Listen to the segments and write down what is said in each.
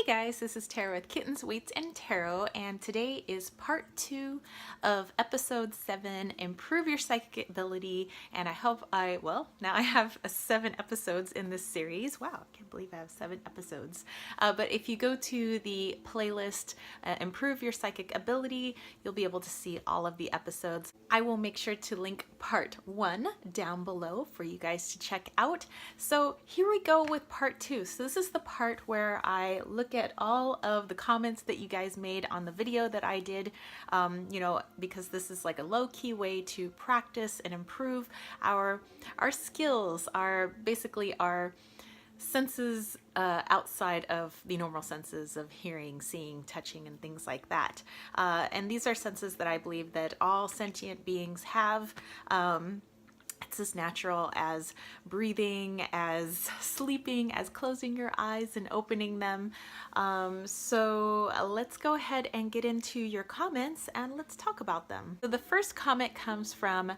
Guys, this is Tarot with Kittens, Weights, and Tarot, and today is part 2 of episode 7, Improve Your Psychic Ability, and now I have 7 episodes in this series. Wow, I can't believe I have 7 episodes. But if you go to the playlist, Improve Your Psychic Ability, you'll be able to see all of the episodes. I will make sure to link part 1 down below for you guys to check out. So here we go with part 2. So this is the part where I look at all of the comments that you guys made on the video that I did, because this is like a low-key way to practice and improve our skills, basically our senses outside of the normal senses of hearing, seeing, touching, and things like that. And these are senses that I believe that all sentient beings have. It's as natural as breathing, as sleeping, as closing your eyes and opening them. So let's go ahead and get into your comments and let's talk about them. So the first comment comes from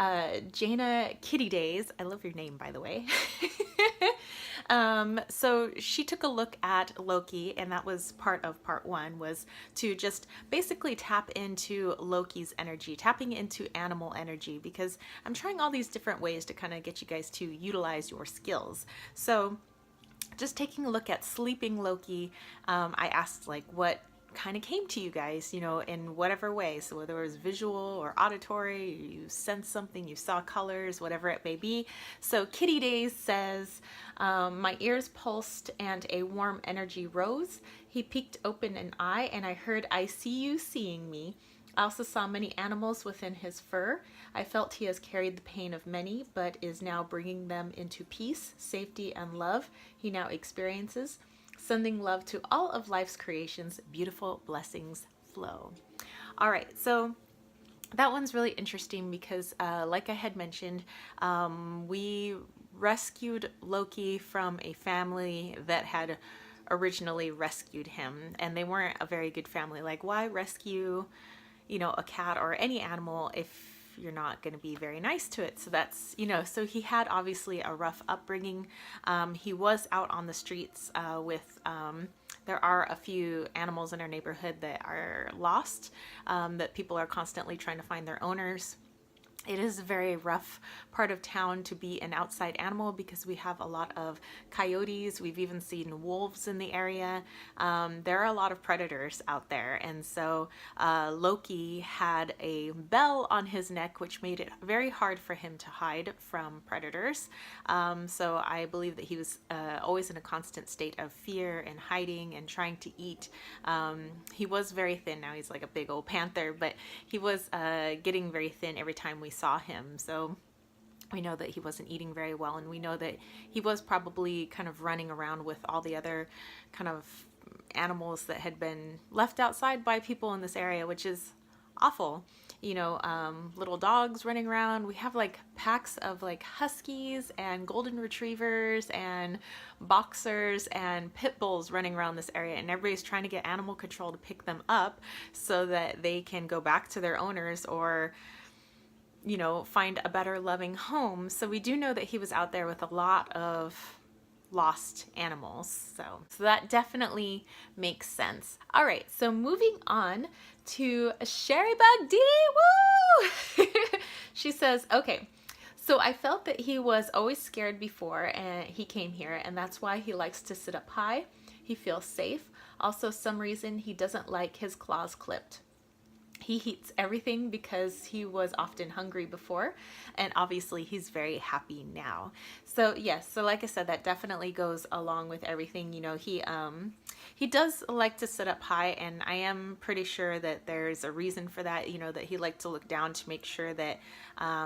Jana Kitty Days. I love your name, by the way. So she took a look at Loki, and that was part of part 1, was to just basically tap into Loki's energy, tapping into animal energy, because I'm trying all these different ways to kind of get you guys to utilize your skills. So just taking a look at sleeping Loki, I asked like what kind of came to you guys, in whatever way. So whether it was visual or auditory, you sensed something, you saw colors, whatever it may be. So Kitty Days says, my ears pulsed and a warm energy rose. He peeked open an eye and I heard, I see you seeing me. I also saw many animals within his fur. I felt he has carried the pain of many, but is now bringing them into peace, safety, and love he now experiences. Sending love to all of life's creations, beautiful blessings flow. All right, so that one's really interesting because like I had mentioned, we rescued Loki from a family that had originally rescued him, and they weren't a very good family. Like, why rescue, a cat or any animal if you're not going to be very nice to it? So that's, so he had obviously a rough upbringing. He was out on the streets there are a few animals in our neighborhood that are lost, that people are constantly trying to find their owners. It is a very rough part of town to be an outside animal because we have a lot of coyotes. We've even seen wolves in the area. There are a lot of predators out there. And so Loki had a bell on his neck, which made it very hard for him to hide from predators. So I believe that he was always in a constant state of fear and hiding and trying to eat. He was very thin. Now he's like a big old panther, but he was getting very thin every time we saw him. So we know that he wasn't eating very well, and we know that he was probably kind of running around with all the other kind of animals that had been left outside by people in this area, which is awful. Little dogs running around. We have like packs of like huskies and golden retrievers and boxers and pit bulls running around this area, and everybody's trying to get animal control to pick them up so that they can go back to their owners or find a better loving home. So we do know that he was out there with a lot of lost animals. So that definitely makes sense. All right, so moving on to Sherry Bug D. Woo! She says, okay, so I felt that he was always scared before and he came here, and that's why he likes to sit up high. He feels safe. Also, some reason he doesn't like his claws clipped. He eats everything because he was often hungry before, and obviously he's very happy now. So yes, so like I said, that definitely goes along with everything. He does like to sit up high, and I am pretty sure that there's a reason for that, that he liked to look down to make sure that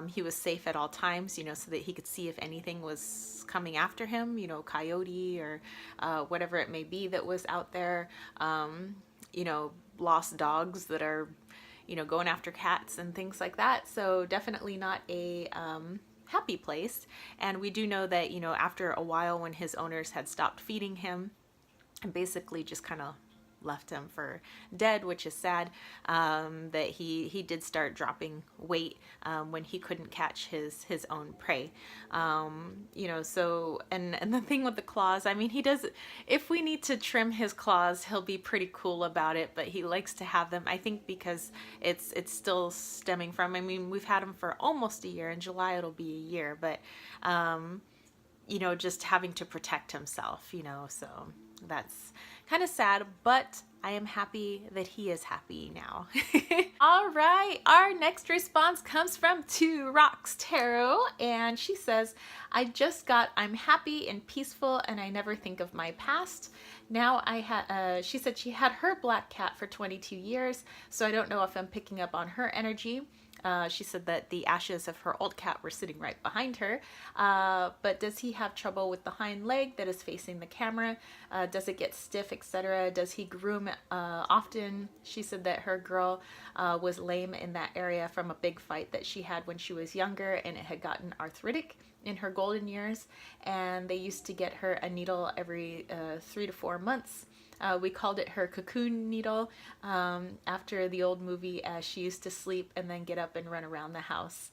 he was safe at all times, so that he could see if anything was coming after him, coyote or whatever it may be that was out there, lost dogs that are going after cats and things like that. So definitely not a happy place. And we do know that, after a while when his owners had stopped feeding him and basically just kind of left him for dead, which is sad. That he did start dropping weight when he couldn't catch his own prey. So and the thing with the claws, I mean, he does, if we need to trim his claws, he'll be pretty cool about it, but he likes to have them, I think, because it's still stemming from, I mean, we've had him for almost a year. In July it'll be a year, but just having to protect himself, so that's kind of sad, but I am happy that he is happy now. All right, our next response comes from Two Rocks Tarot, and she says, I'm happy and peaceful, and I never think of my past. Now she said she had her black cat for 22 years, so I don't know if I'm picking up on her energy. She said that the ashes of her old cat were sitting right behind her. But does he have trouble with the hind leg that is facing the camera? Does it get stiff, etc.? Does he groom often? She said that her girl was lame in that area from a big fight that she had when she was younger, and it had gotten arthritic in her golden years, and they used to get her a needle every 3 to 4 months. We called it her cocoon needle after the old movie. She used to sleep and then get up and run around the house.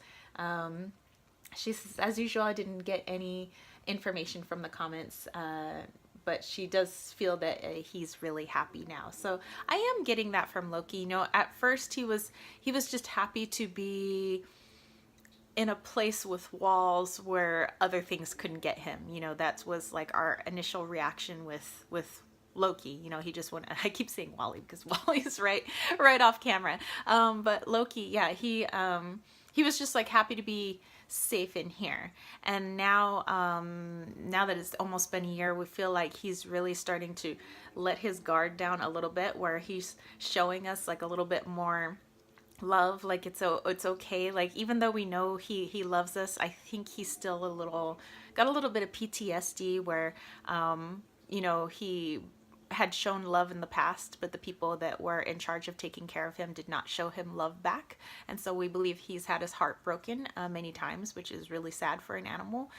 She says, as usual, I didn't get any information from the comments, but she does feel that he's really happy now. So I am getting that from Loki. At first he was just happy to be in a place with walls where other things couldn't get him. That was like our initial reaction with Loki. He just went, I keep saying Wally because Wally is right off camera. But Loki, yeah, he was just like happy to be safe in here. And now that it's almost been a year, we feel like he's really starting to let his guard down a little bit, where he's showing us like a little bit more love, like it's okay. Like, even though we know he loves us, I think he's still got a little bit of PTSD where he had shown love in the past, but the people that were in charge of taking care of him did not show him love back. And so we believe he's had his heart broken many times, which is really sad for an animal.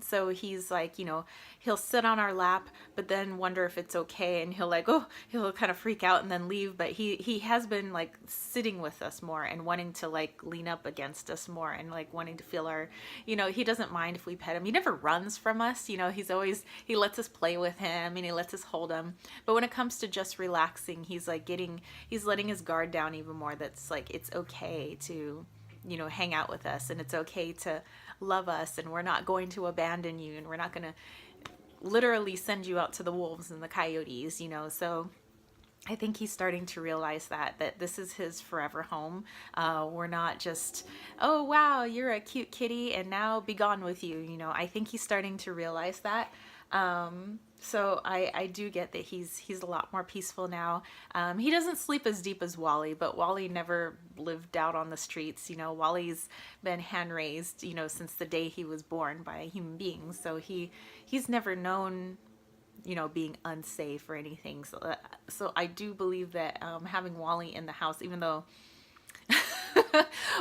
So he's like, he'll sit on our lap, but then wonder if it's okay. And he'll kind of freak out and then leave. But he has been like sitting with us more and wanting to like lean up against us more and like wanting to feel our, he doesn't mind if we pet him. He never runs from us. He lets us play with him and he lets us hold him. But when it comes to just relaxing, he's letting his guard down even more. That's like, it's okay to, hang out with us, and it's okay to love us, and we're not going to abandon you, and we're not going to literally send you out to the wolves and the coyotes, So I think he's starting to realize that this is his forever home. We're not just, oh wow, you're a cute kitty and now be gone with you. I think he's starting to realize that. So I do get that he's a lot more peaceful now. He doesn't sleep as deep as Wally, but Wally never lived out on the streets. Wally's been hand raised, since the day he was born by a human being. So he's never known, being unsafe or anything. So I do believe that having Wally in the house, even though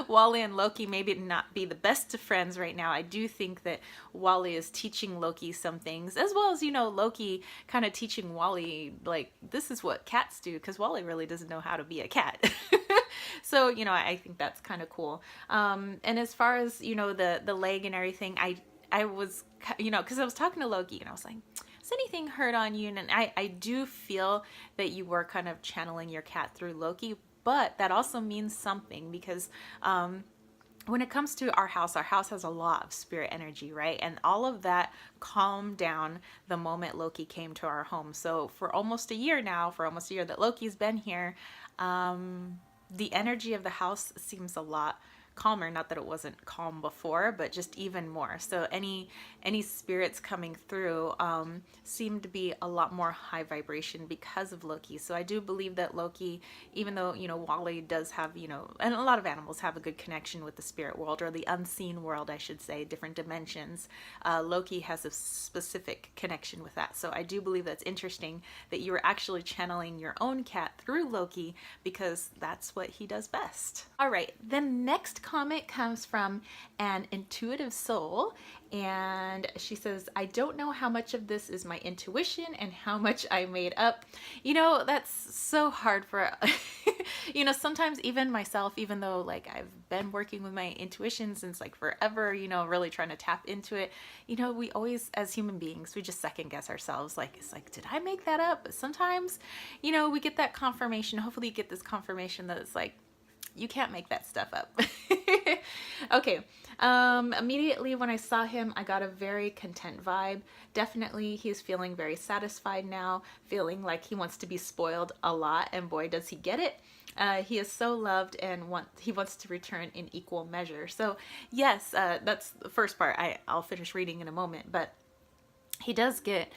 Wally and Loki maybe not be the best of friends right now, I do think that Wally is teaching Loki some things, as well as, Loki kind of teaching Wally, like, this is what cats do, because Wally really doesn't know how to be a cat. So, I think that's kind of cool. And as far as, the leg and everything, I was, because I was talking to Loki and I was like, has anything hurt on you? And I do feel that you were kind of channeling your cat through Loki. But that also means something, because when it comes to our house has a lot of spirit energy, right? And all of that calmed down the moment Loki came to our home. So for almost a year that Loki's been here, the energy of the house seems a lot calmer. Not that it wasn't calm before, but just even more. So any spirits coming through seem to be a lot more high vibration because of Loki. So I do believe that Loki, even though Wally does have and a lot of animals have a good connection with the spirit world, or the unseen world, I should say, different dimensions, Loki has a specific connection with that. So I do believe that's interesting that you were actually channeling your own cat through Loki, because that's what he does best. All right, the next comment comes from an intuitive soul, and she says, I don't know how much of this is my intuition and how much I made up. You know, that's so hard for, you know, sometimes even myself, even though like I've been working with my intuition since like forever, you know, really trying to tap into it, you know, we always, as human beings, we just second guess ourselves. Like, it's like, did I make that up? But sometimes, you know, we get that confirmation. Hopefully you get this confirmation that it's like, you can't make that stuff up. Okay. Immediately when I saw him, I got a very content vibe. Definitely he's feeling very satisfied now, feeling like he wants to be spoiled a lot, and boy, does he get it. He is so loved and he wants to return in equal measure. So yes, that's the first part. I'll finish reading in a moment, but he does get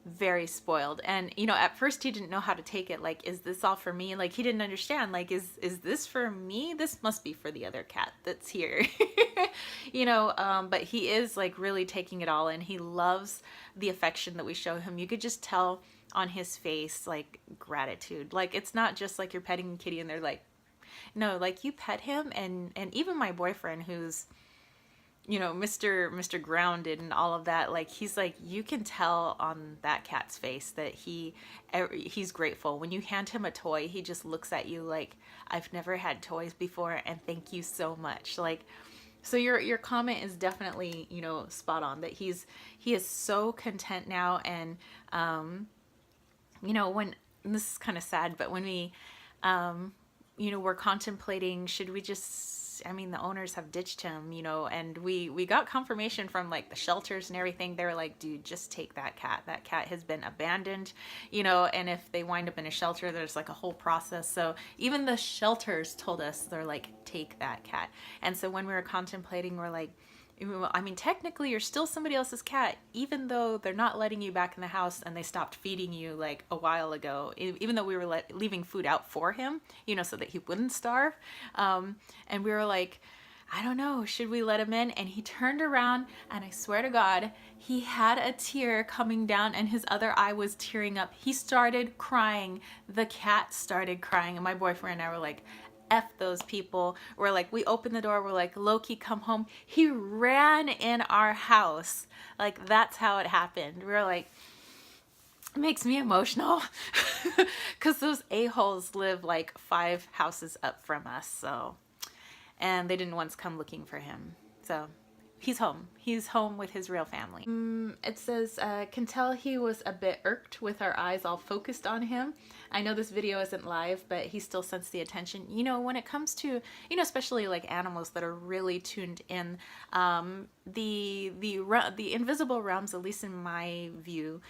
very spoiled. And you know, at first he didn't know how to take it. Like, is this all for me? Like, he didn't understand, like, is this for me? This must be for the other cat that's here. You know, but he is like really taking it all, and he loves the affection that we show him. You could just tell on his face, like, gratitude. Like, it's not just like you're petting a kitty and they're like, no, like, you pet him. And even my boyfriend, who's, you know, Mr. Grounded and all of that, like, he's like, you can tell on that cat's face that he's grateful. When you hand him a toy, he just looks at you like, I've never had toys before and thank you so much. Like, so your comment is definitely, you know, spot on, that he is so content now. And you know, and this is kind of sad, but when we you know, we're contemplating, should we just, I mean, the owners have ditched him, you know, and we got confirmation from like the shelters and everything. They were like, dude, just take that cat. That cat has been abandoned, you know, and if they wind up in a shelter, there's like a whole process. So even the shelters told us, they're like, take that cat. And so when we were contemplating, we're like, I mean, technically you're still somebody else's cat, even though they're not letting you back in the house and they stopped feeding you like a while ago, even though we were leaving food out for him, you know, so that he wouldn't starve. And we were like, I don't know, should we let him in? And he turned around, and I swear to God, he had a tear coming down and his other eye was tearing up. He started crying. The cat started crying. And my boyfriend and I were like, F those people. We're like, we opened the door, we're like, Loki, come home. He ran in our house. Like, that's how it happened. We were like, it makes me emotional because those a-holes live like 5 houses up from us. So, and they didn't once come looking for him. So he's home. He's home with his real family. It says, can tell he was a bit irked with our eyes all focused on him. I know this video isn't live, but he still sensed the attention. You know, when it comes to, you know, especially like animals that are really tuned in, the invisible realms, at least in my view,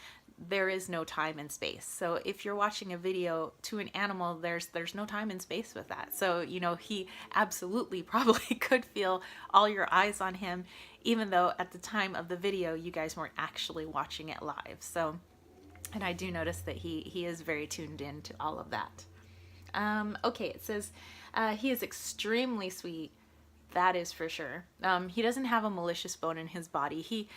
there is no time and space. So if you're watching a video to an animal, there's no time and space with that. So, you know, he absolutely probably could feel all your eyes on him, even though at the time of the video, you guys weren't actually watching it live. So, and I do notice that he is very tuned in to all of that. Okay, it says, he is extremely sweet. That is for sure. He doesn't have a malicious bone in his body.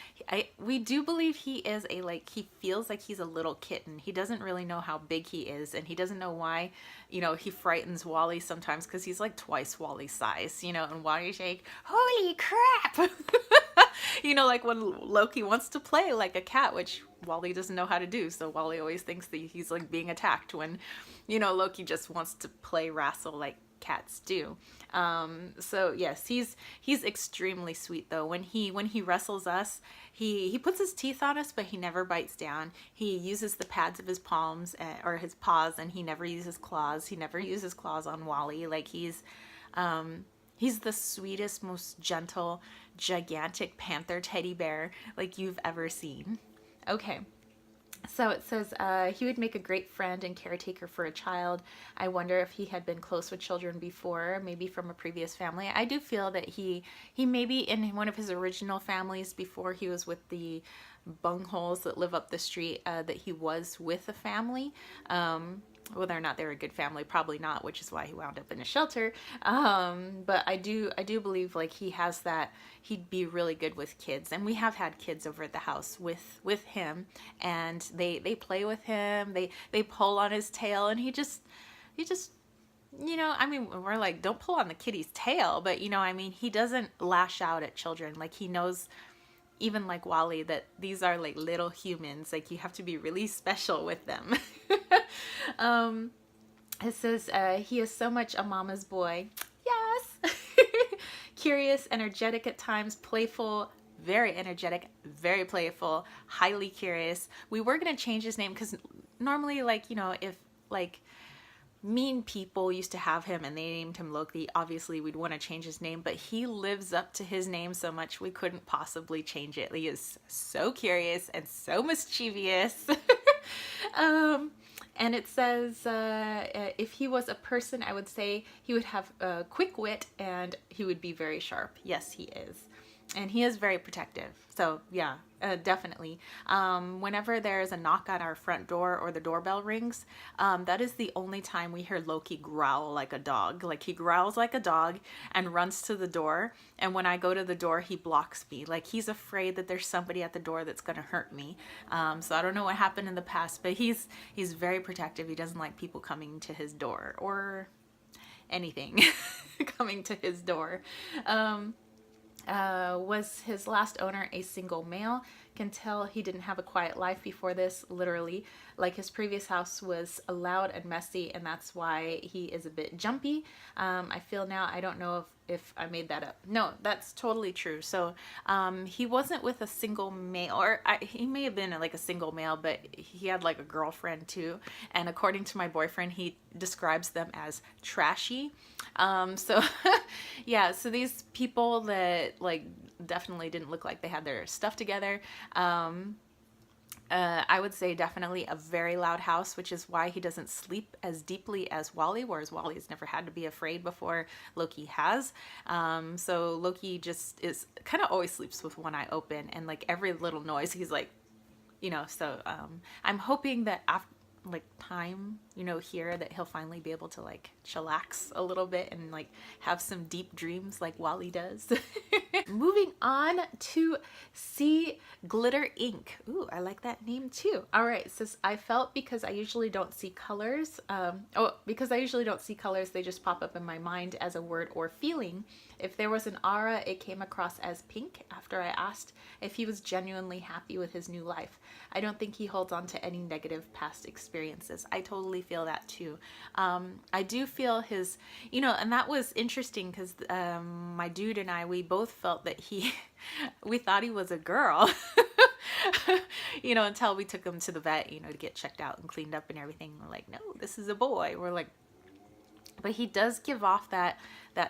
We do believe he is he feels like he's a little kitten. He doesn't really know how big he is, and he doesn't know why, you know, he frightens Wally sometimes because he's like twice Wally's size, you know, and Wally's like, holy crap! You know, like when Loki wants to play like a cat, which Wally doesn't know how to do. So Wally always thinks that he's like being attacked when, you know, Loki just wants to play wrestle like cats do. So yes, he's extremely sweet though. When he wrestles us, he puts his teeth on us, but he never bites down. He uses the pads of his palms or his paws, and he never uses claws. He never uses claws on Wally. Like he's the sweetest, most gentle, gigantic panther teddy bear like you've ever seen. Okay. So it says, he would make a great friend and caretaker for a child. I wonder if he had been close with children before, maybe from a previous family. I do feel that he maybe in one of his original families before he was with the bungholes that live up the street, that he was with a family. Whether or not they're a good family, probably not, which is why he wound up in a shelter. But I do believe like he has that, he'd be really good with kids. And we have had kids over at the house with him, and they play with him, they pull on his tail, and he just I mean, we're like, don't pull on the kitty's tail, but I mean, he doesn't lash out at children. Like, he knows, even like Wally, that these are like little humans. Like, you have to be really special with them. um, it says, he is so much a mama's boy. Yes. Curious, energetic at times, playful, very energetic, very playful, highly curious. We were going to change his name because normally, like, if like mean people used to have him and they named him Loki, obviously we'd want to change his name, but he lives up to his name so much we couldn't possibly change it. He is so curious and so mischievous. And it says, if he was a person, I would say he would have a quick wit and he would be very sharp. Yes, he is. And he is very protective. So yeah, definitely. Whenever there's a knock on our front door or the doorbell rings, that is the only time we hear Loki growl like a dog. Like, he growls like a dog and runs to the door. And when I go to the door, he blocks me. Like, he's afraid that there's somebody at the door that's going to hurt me. So I don't know what happened in the past, but he's very protective. He doesn't like people coming to his door or anything coming to his door. Was his last owner a single male? Can tell he didn't have a quiet life before this, literally. Like, his previous house was loud and messy, and that's why he is a bit jumpy. I feel now, I don't know if I made that up. No, that's totally true. So he wasn't with a single male, or he may have been like a single male, but he had like a girlfriend too. And according to my boyfriend, he describes them as trashy. So yeah, so these people that like definitely didn't look like they had their stuff together. I would say definitely a very loud house, which is why he doesn't sleep as deeply as Wally, whereas Wally has never had to be afraid before Loki has. So Loki just is kind of always sleeps with one eye open, and like every little noise, he's like, so I'm hoping that after like time, here, that he'll finally be able to like chillax a little bit and like have some deep dreams like Wally does. Moving on to Sea Glitter Ink. Ooh, I like that name too. All right, it says, I felt because I usually don't see colors. Because I usually don't see colors, they just pop up in my mind as a word or feeling. If there was an aura, it came across as pink after I asked if he was genuinely happy with his new life. I don't think he holds on to any negative past experiences. I totally feel that too. I do feel his, and that was interesting because my dude and I, we both felt that we thought he was a girl. Until we took him to the vet, to get checked out and cleaned up and everything. We're like, no, this is a boy. We're like, but he does give off that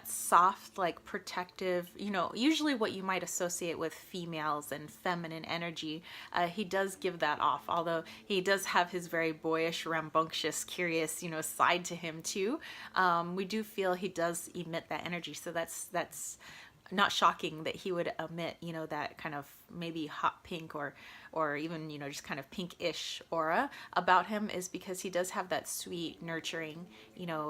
soft, like protective, usually what you might associate with females and feminine energy. He does give that off, although he does have his very boyish, rambunctious, curious, side to him too. We do feel he does emit that energy. So that's not shocking that he would emit, that kind of maybe hot pink or even, just kind of pinkish aura about him, is because he does have that sweet, nurturing,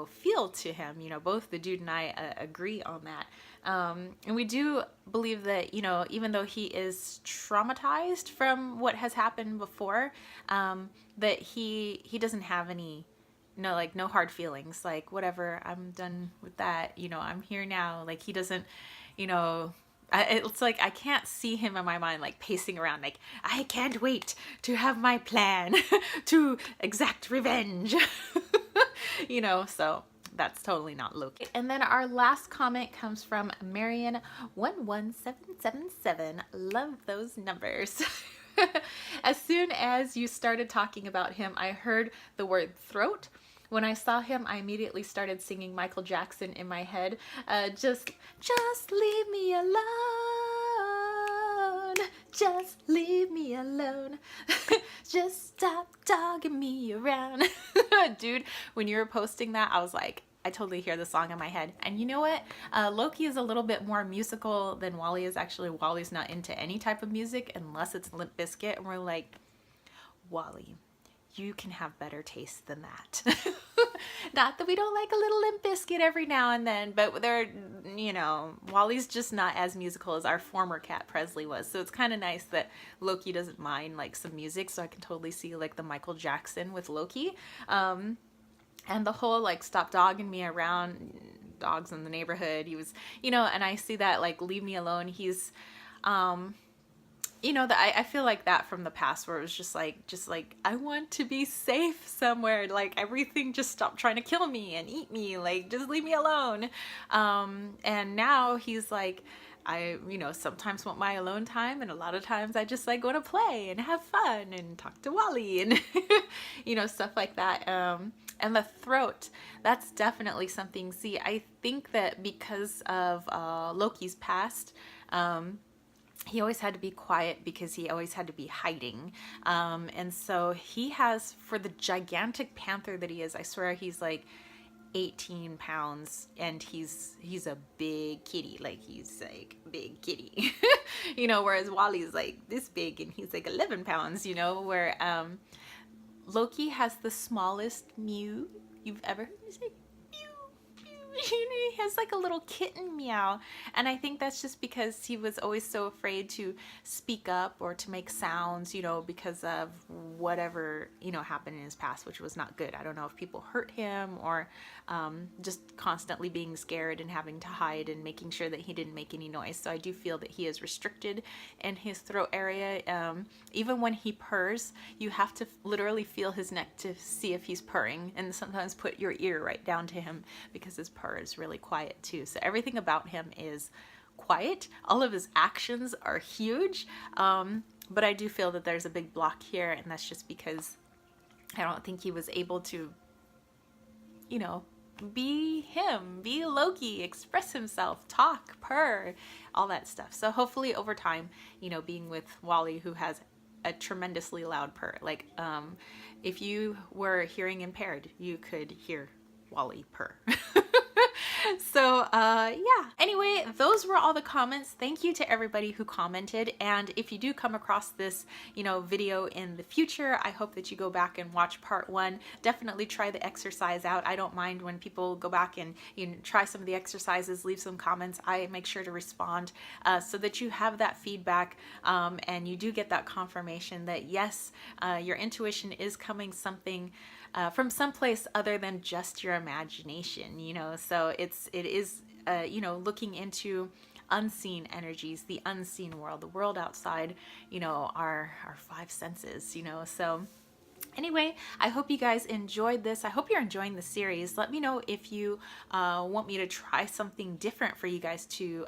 feel to him. Both the dude and I agree on that. And we do believe that, even though he is traumatized from what has happened before, that he doesn't have any, no hard feelings, like, whatever, I'm done with that, I'm here now. Like, he doesn't, it's like I can't see him in my mind like pacing around like, I can't wait to have my plan to exact revenge. So that's totally not Loki. And then our last comment comes from Marion11777. Love those numbers. As soon as you started talking about him, I heard the word throat. When I saw him, I immediately started singing Michael Jackson in my head. Just leave me alone. Just leave me alone. Just stop dogging me around. Dude, when you were posting that, I was like, I totally hear the song in my head. And you know what? Loki is a little bit more musical than Wally is. Actually, Wally's not into any type of music unless it's Limp Bizkit. And we're like, Wally, you can have better taste than that. Not that we don't like a little Limp Bizkit every now and then, but they're, Wally's just not as musical as our former cat Presley was. So it's kind of nice that Loki doesn't mind like some music. So I can totally see like the Michael Jackson with Loki. And the whole like stop dogging me around, dogs in the neighborhood, he was, and I see that like leave me alone. He's that I feel like that from the past, where it was just like I want to be safe somewhere, like everything just stop trying to kill me and eat me, like just leave me alone. And now he's like, I sometimes want my alone time, and a lot of times I just like want to play and have fun and talk to Wally and stuff like that. And the throat, that's definitely something. See, I think that because of Loki's past, he always had to be quiet because he always had to be hiding. And so he has, for the gigantic panther that he is, I swear he's like 18 pounds, and he's a big kitty. Like, he's like big kitty. Whereas Wally's like this big and he's like 11 pounds, where Loki has the smallest mew you've ever heard me say. He has like a little kitten meow, and I think that's just because he was always so afraid to speak up or to make sounds, because of whatever happened in his past, which was not good. I don't know if people hurt him or just constantly being scared and having to hide and making sure that he didn't make any noise. So I do feel that he is restricted in his throat area. Even when he purrs, you have to literally feel his neck to see if he's purring, and sometimes put your ear right down to him because his purr is really quiet too. So everything about him is quiet. All of his actions are huge. But I do feel that there's a big block here, and that's just because I don't think he was able to, be him, be Loki, express himself, talk, purr, all that stuff. So hopefully over time, being with Wally, who has a tremendously loud purr, like if you were hearing impaired, you could hear Wally purr. So yeah, anyway, those were all the comments. Thank you to everybody who commented, and if you do come across this video in the future, I hope that you go back and watch part 1. Definitely try the exercise out. I don't mind when people go back and try some of the exercises, leave some comments. I make sure to respond so that you have that feedback, and you do get that confirmation that yes, your intuition is coming from someplace other than just your imagination, so it is looking into unseen energies, the unseen world, the world outside, our 5 senses, so anyway, I hope you guys enjoyed this. I hope you're enjoying the series. Let me know if you want me to try something different for you guys to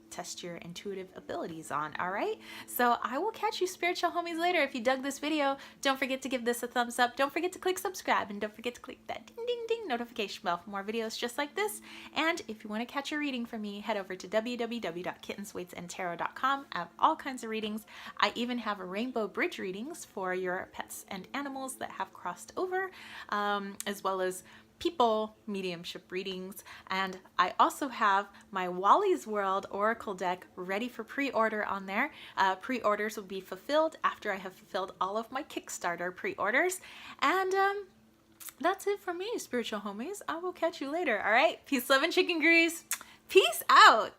test your intuitive abilities on. All right, so I will catch you spiritual homies later. If you dug this video, don't forget to give this a thumbs up, don't forget to click subscribe, and don't forget to click that ding ding ding notification bell for more videos just like this. And if you want to catch a reading from me, head over to www.kittenswaitsandtarot.com. I have all kinds of readings. I even have rainbow bridge readings for your pets and animals that have crossed over, as well as people mediumship readings. And I also have my Wally's World Oracle deck ready for pre-order on there. Pre-orders will be fulfilled after I have fulfilled all of my Kickstarter pre-orders. And that's it for me, spiritual homies. I will catch you later. All right, peace, love, and chicken grease. Peace out.